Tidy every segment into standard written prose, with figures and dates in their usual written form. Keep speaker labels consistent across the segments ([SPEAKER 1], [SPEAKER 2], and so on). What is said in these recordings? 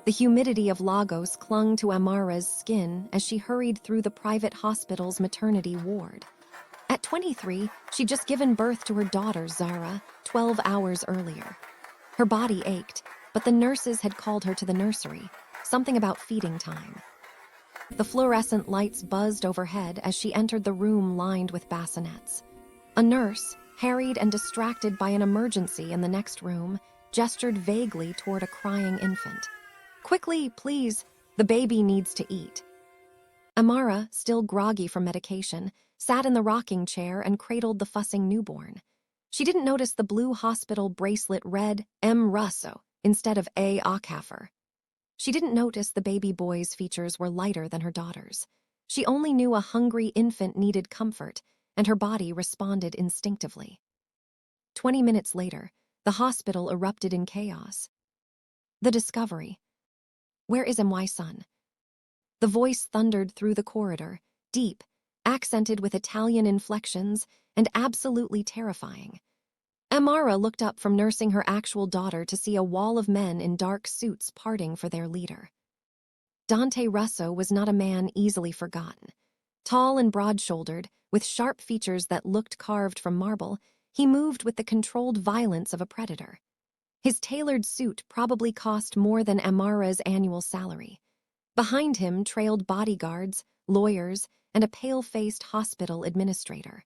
[SPEAKER 1] The humidity of Lagos clung to Amara's skin as she hurried through the private hospital's maternity ward. At 23, she'd just given birth to her daughter, Zara, 12 hours earlier. Her body ached, but the nurses had called her to the nursery, something about feeding time. The fluorescent lights buzzed overhead as she entered the room lined with bassinets. A nurse, harried and distracted by an emergency in the next room, gestured vaguely toward a crying infant. "Quickly, please, the baby needs to eat." Amara, still groggy from medication, sat in the rocking chair and cradled the fussing newborn. She didn't notice the blue hospital bracelet read M. Russo instead of A. Ackhafer. She didn't notice the baby boy's features were lighter than her daughter's. She only knew a hungry infant needed comfort, and her body responded instinctively. 20 minutes later, the hospital erupted in chaos. The discovery. "Where is my son?" The voice thundered through the corridor, deep, accented with Italian inflections, and absolutely terrifying. Amara looked up from nursing her actual daughter to see a wall of men in dark suits parting for their leader. Dante Russo was not a man easily forgotten. Tall and broad-shouldered, with sharp features that looked carved from marble, he moved with the controlled violence of a predator. His tailored suit probably cost more than Amara's annual salary. Behind him trailed bodyguards, lawyers, and a pale-faced hospital administrator.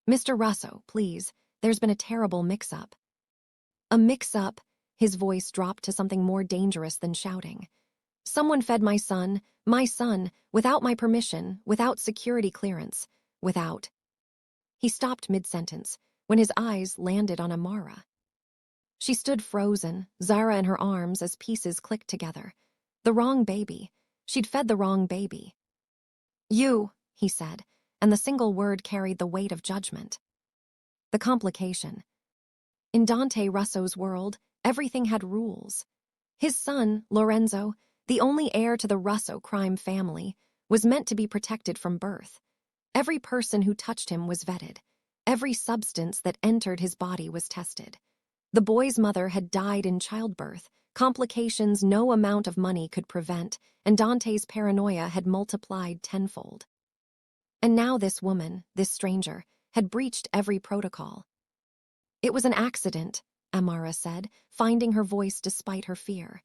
[SPEAKER 1] "Mr. Russo, please, there's been a terrible mix-up." A mix-up, his voice dropped to something more dangerous than shouting. "Someone fed my son, without my permission, without security clearance, without..." He stopped mid-sentence when his eyes landed on Amara. She stood frozen, Zara in her arms as pieces clicked together. The wrong baby. She'd fed the wrong baby. "You," he said, and the single word carried the weight of judgment. The complication. In Dante Russo's world, everything had rules. His son, Lorenzo, the only heir to the Russo crime family, was meant to be protected from birth. Every person who touched him was vetted. Every substance that entered his body was tested. The boy's mother had died in childbirth, complications no amount of money could prevent, and Dante's paranoia had multiplied tenfold. And now this woman, this stranger, had breached every protocol. "It was an accident," Amara said, finding her voice despite her fear.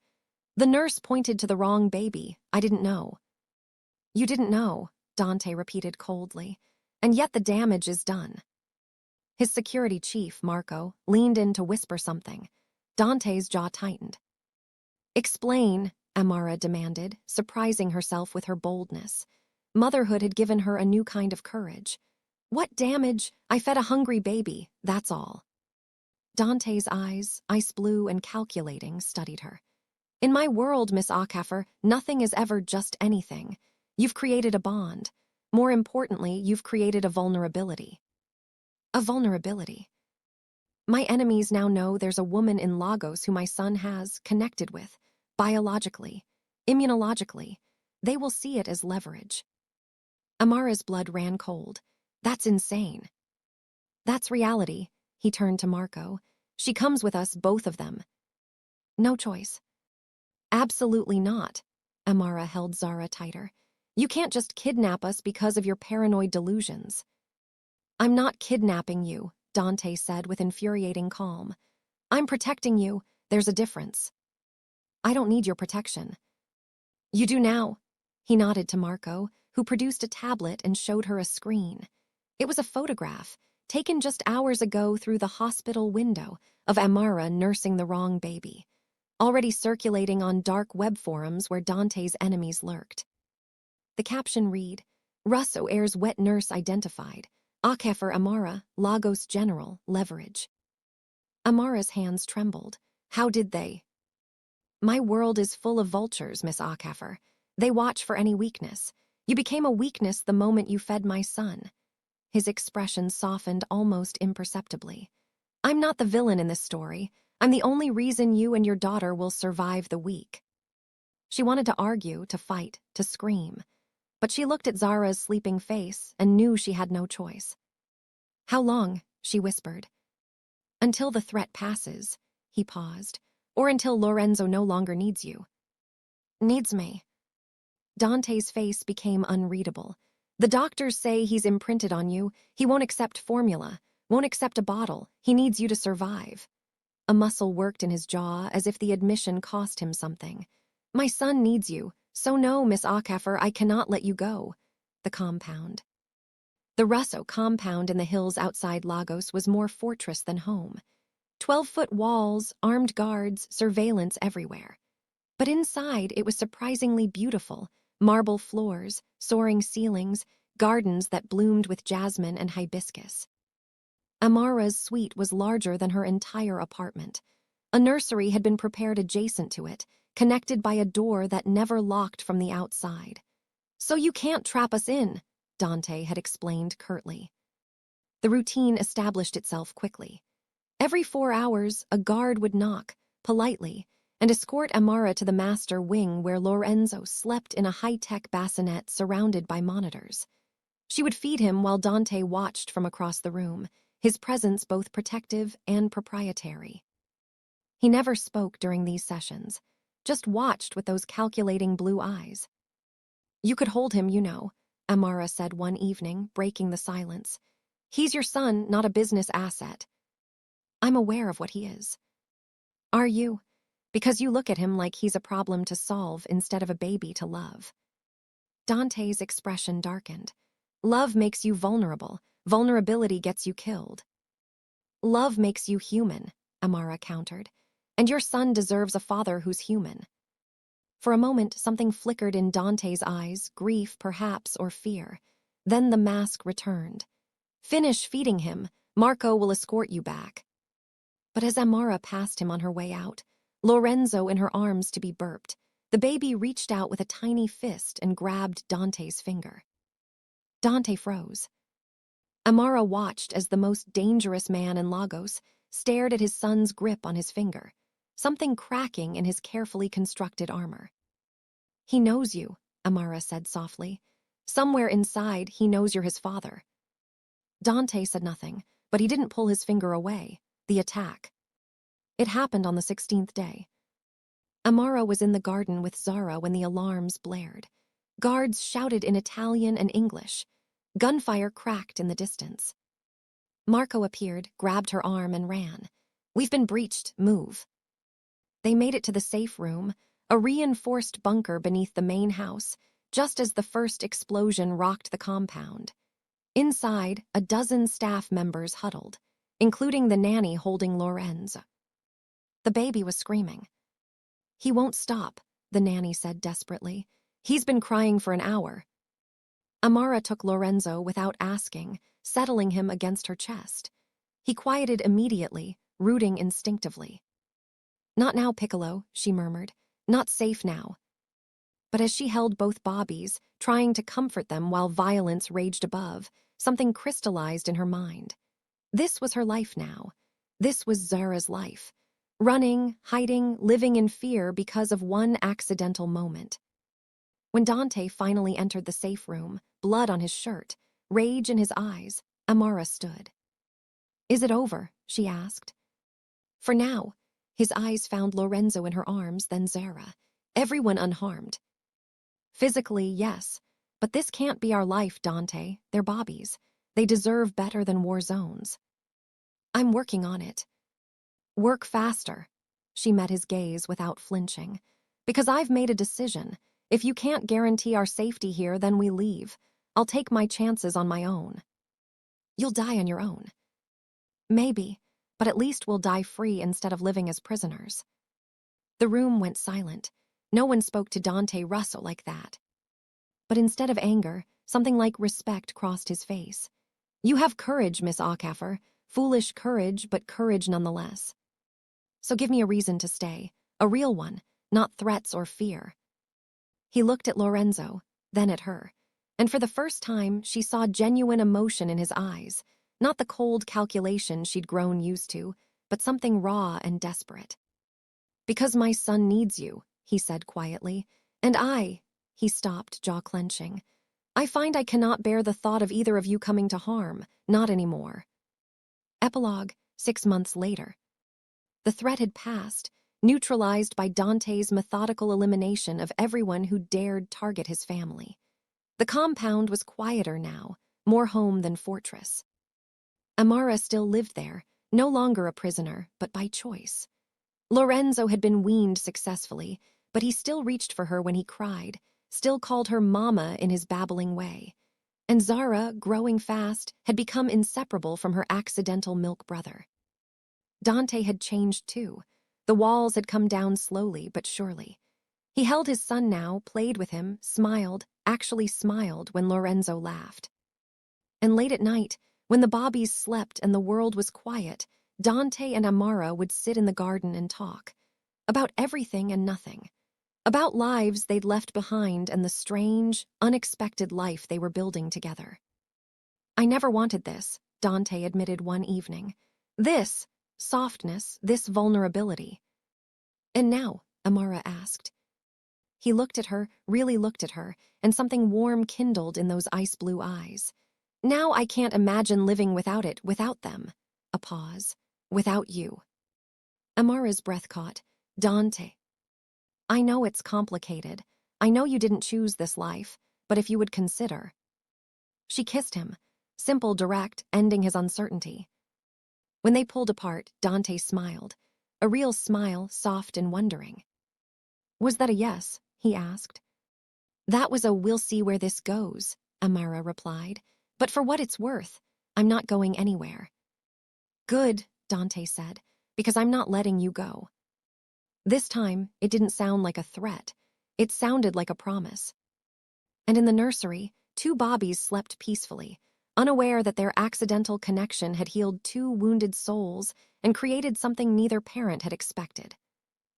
[SPEAKER 1] "The nurse pointed to the wrong baby. I didn't know." "You didn't know," Dante repeated coldly, "and yet the damage is done." His security chief, Marco, leaned in to whisper something. Dante's jaw tightened. "Explain," Amara demanded, surprising herself with her boldness. Motherhood had given her a new kind of courage. "What damage? I fed a hungry baby, that's all." Dante's eyes, ice blue and calculating, studied her. "In my world, Miss Ackhafer, nothing is ever just anything. You've created a bond. More importantly, you've created a vulnerability." "A vulnerability?" "My enemies now know there's a woman in Lagos who my son has connected with, biologically, immunologically. They will see it as leverage." Amara's blood ran cold. "That's insane." "That's reality." He turned to Marco. "She comes with us, both of them." "No choice." "Absolutely not." Amara held Zara tighter. "You can't just kidnap us because of your paranoid delusions." "I'm not kidnapping you," Dante said with infuriating calm. "I'm protecting you. There's a difference." "I don't need your protection." "You do now." He nodded to Marco, who produced a tablet and showed her a screen. It was a photograph, taken just hours ago through the hospital window, of Amara nursing the wrong baby, already circulating on dark web forums where Dante's enemies lurked. The caption read, "Russo heirs wet nurse identified. Ackhafer Amara, Lagos General, leverage." Amara's hands trembled. "How did they?" "My world is full of vultures, Miss Ackhafer. They watch for any weakness. You became a weakness the moment you fed my son." His expression softened almost imperceptibly. "I'm not the villain in this story. I'm the only reason you and your daughter will survive the week." She wanted to argue, to fight, to scream. But she looked at Zara's sleeping face and knew she had no choice. "How long?" she whispered. "Until the threat passes," he paused, "or until Lorenzo no longer needs you." Needs me. Dante's face became unreadable. The doctors say he's imprinted on you. He won't accept formula, won't accept a bottle. He needs you to survive. A muscle worked in his jaw as if the admission cost him something. My son needs you, so no, Miss Aakafer, I cannot let you go. The compound. The Russo compound in the hills outside Lagos was more fortress than home. 12-foot walls, armed guards, surveillance everywhere. But inside, it was surprisingly beautiful. Marble floors, soaring ceilings, gardens that bloomed with jasmine and hibiscus. Amara's suite was larger than her entire apartment. A nursery had been prepared adjacent to it, connected by a door that never locked from the outside. So you can't trap us in, Dante had explained curtly. The routine established itself quickly. Every 4 hours, a guard would knock, politely, and escort Amara to the master wing where Lorenzo slept in a high-tech bassinet surrounded by monitors. She would feed him while Dante watched from across the room, his presence both protective and proprietary. He never spoke during these sessions, just watched with those calculating blue eyes. You could hold him, you know, Amara said one evening, breaking the silence. He's your son, not a business asset. I'm aware of what he is. Are you? Because you look at him like he's a problem to solve instead of a baby to love. Dante's expression darkened. Love makes you vulnerable. Vulnerability gets you killed. Love makes you human, Amara countered. And your son deserves a father who's human. For a moment, something flickered in Dante's eyes, grief perhaps or fear. Then the mask returned. Finish feeding him. Marco will escort you back. But as Amara passed him on her way out, Lorenzo in her arms to be burped, the baby reached out with a tiny fist and grabbed Dante's finger. Dante froze. Amara watched as the most dangerous man in Lagos stared at his son's grip on his finger, something cracking in his carefully constructed armor. He knows you, Amara said softly. Somewhere inside, he knows you're his father. Dante said nothing, but he didn't pull his finger away. The attack. It happened on the 16th day. Amara was in the garden with Zara when the alarms blared. Guards shouted in Italian and English. Gunfire cracked in the distance. Marco appeared, grabbed her arm, and ran. We've been breached. Move. They made it to the safe room, a reinforced bunker beneath the main house, just as the first explosion rocked the compound. Inside, a dozen staff members huddled, including the nanny holding Lorenzo. The baby was screaming. He won't stop, the nanny said desperately. He's been crying for an hour. Amara took Lorenzo without asking, settling him against her chest. He quieted immediately, rooting instinctively. Not now, Piccolo, she murmured. Not safe now. But as she held both bobbies, trying to comfort them while violence raged above, something crystallized in her mind. This was her life now. This was Zara's life. Running, hiding, living in fear because of one accidental moment. When Dante finally entered the safe room, blood on his shirt, rage in his eyes, Amara stood. Is it over? She asked. For now. His eyes found Lorenzo in her arms, then Zara. Everyone unharmed. Physically, yes. But this can't be our life, Dante. They're bobbies. They deserve better than war zones. I'm working on it. Work faster. She met his gaze without flinching. Because I've made a decision. If you can't guarantee our safety here, then we leave. I'll take my chances on my own. You'll die on your own. Maybe, but at least we'll die free instead of living as prisoners. The room went silent. No one spoke to Dante Russo like that. But instead of anger, something like respect crossed his face. You have courage, Miss Aakafer. Foolish courage, but courage nonetheless. So give me a reason to stay. A real one, not threats or fear. He looked at Lorenzo, then at her. And for the first time, she saw genuine emotion in his eyes. Not the cold calculation she'd grown used to, but something raw and desperate. Because my son needs you, he said quietly. And he stopped, jaw clenching. I find I cannot bear the thought of either of you coming to harm, not anymore. Epilogue, 6 months later. The threat had passed. neutralized by Dante's methodical elimination of everyone who dared target his family. The compound was quieter now, more home than fortress. Amara still lived there, no longer a prisoner, but by choice. Lorenzo had been weaned successfully, but he still reached for her when he cried, still called her mama in his babbling way. And Zara, growing fast, had become inseparable from her accidental milk brother. Dante had changed too. The walls had come down slowly but surely. He held his son now, played with him, smiled, actually smiled when Lorenzo laughed. And late at night, when the bobbies slept and the world was quiet, Dante and Amara would sit in the garden and talk. About everything and nothing. About lives they'd left behind and the strange, unexpected life they were building together. "I never wanted this," Dante admitted one evening. "This softness, this vulnerability." "And now?" Amara asked. He looked at her, really looked at her, and something warm kindled in those ice-blue eyes. "Now I can't imagine living without it, without them." A pause. "Without you." Amara's breath caught. "Dante, I know it's complicated. I know you didn't choose this life, but if you would consider." She kissed him, simple, direct, ending his uncertainty. When they pulled apart, Dante smiled, a real smile, soft and wondering. "Was that a yes?" he asked. "That was a 'we'll see where this goes,'" Amara replied. "But for what it's worth, I'm not going anywhere." "Good," Dante said, "because I'm not letting you go." This time, it didn't sound like a threat. It sounded like a promise. And in the nursery, two bobbies slept peacefully, unaware that their accidental connection had healed two wounded souls and created something neither parent had expected.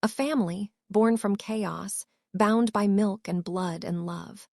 [SPEAKER 1] A family, born from chaos, bound by milk and blood and love.